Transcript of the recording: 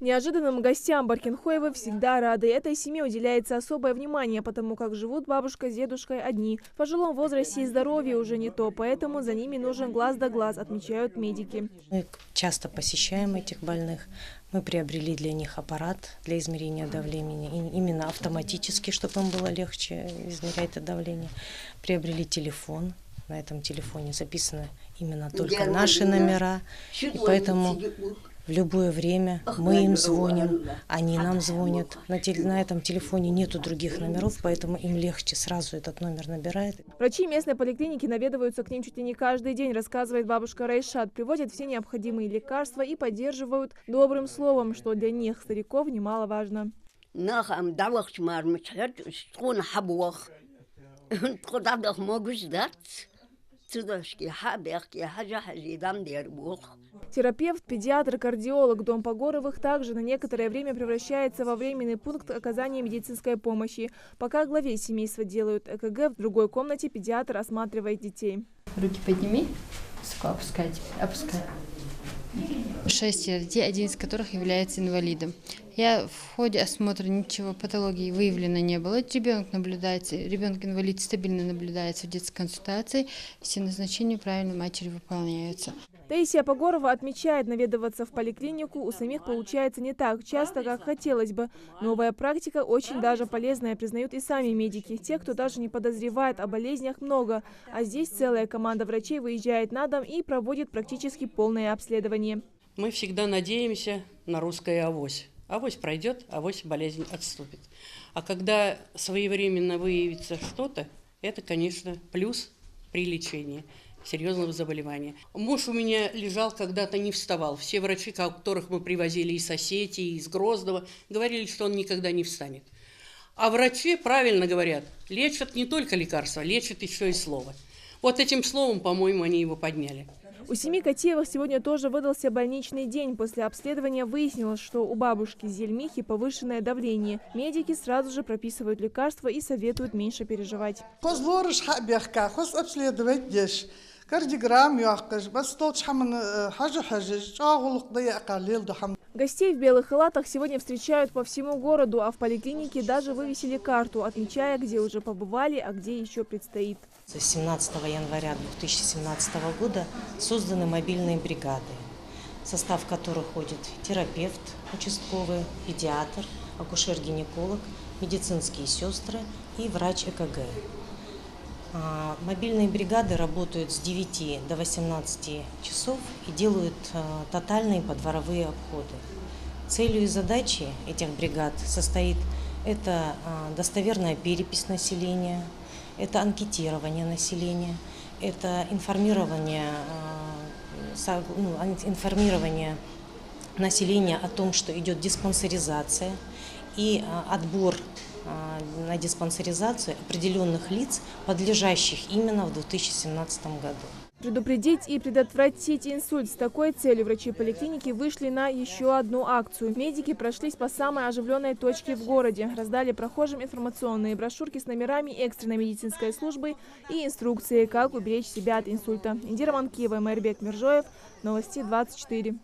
Неожиданным гостям Баркинхоевы всегда рады. Этой семье уделяется особое внимание, потому как живут бабушка с дедушкой одни. В пожилом возрасте и здоровье уже не то, поэтому за ними нужен глаз да глаз, отмечают медики. Мы часто посещаем этих больных. Мы приобрели для них аппарат для измерения давления, именно автоматически, чтобы им было легче измерять это давление. Приобрели телефон. На этом телефоне записаны именно только наши номера, и поэтому в любое время мы им звоним, они нам звонят. На этом телефоне нету других номеров, поэтому им легче сразу этот номер набирает. Врачи местной поликлиники наведываются к ним чуть ли не каждый день, рассказывает бабушка Райшат. Приводят все необходимые лекарства и поддерживают добрым словом, что для них, стариков, немаловажно. Терапевт, педиатр, кардиолог дом Погоровых также на некоторое время превращается во временный пункт оказания медицинской помощи. Пока главе семейства делают ЭКГ, в другой комнате педиатр осматривает детей. Руки подними, высоко опускайте, опускай. 6 детей, один из которых является инвалидом. В ходе осмотра ничего патологии выявлено не было. Ребенок наблюдается, ребенок-инвалид стабильно наблюдается в детской консультации. Все назначения правильно матери выполняются. Таисия Погорова отмечает, наведываться в поликлинику у самих получается не так часто, как хотелось бы. Новая практика очень даже полезная, признают и сами медики. Те, кто даже не подозревает о болезнях, много. А здесь целая команда врачей выезжает на дом и проводит практически полное обследование. Мы всегда надеемся на русское авось. Авось пройдет, авось болезнь отступит. А когда своевременно выявится что-то, это, конечно, плюс при лечении серьезного заболевания. Муж у меня лежал, когда-то не вставал. Все врачи, которых мы привозили из Осетии, из Грозного, говорили, что он никогда не встанет. А врачи правильно говорят, лечат не только лекарства, лечат еще и слово. Вот этим словом, по-моему, они его подняли. У семьи Котеевых сегодня тоже выдался больничный день. После обследования выяснилось, что у бабушки Зельмихи повышенное давление. Медики сразу же прописывают лекарства и советуют меньше переживать. Гостей в белых халатах сегодня встречают по всему городу, а в поликлинике даже вывесили карту, отмечая, где уже побывали, а где еще предстоит. С 17 января 2017 года созданы мобильные бригады, в состав которых входит терапевт, участковый, педиатр, акушер-гинеколог, медицинские сестры и врач ЭКГ. Мобильные бригады работают с 9 до 18 часов и делают тотальные подворовые обходы. Целью и задачей этих бригад состоит это достоверная перепись населения, это анкетирование населения, это информирование населения о том, что идет диспансеризация и отбор на диспансеризацию определенных лиц, подлежащих именно в 2017 году. Предупредить и предотвратить инсульт. С такой целью врачи поликлиники вышли на еще одну акцию. Медики прошлись по самой оживленной точке в городе. Раздали прохожим информационные брошюрки с номерами экстренной медицинской службы и инструкции, как уберечь себя от инсульта. Индира Манкиева, Майрбек Миржоев. Новости 24.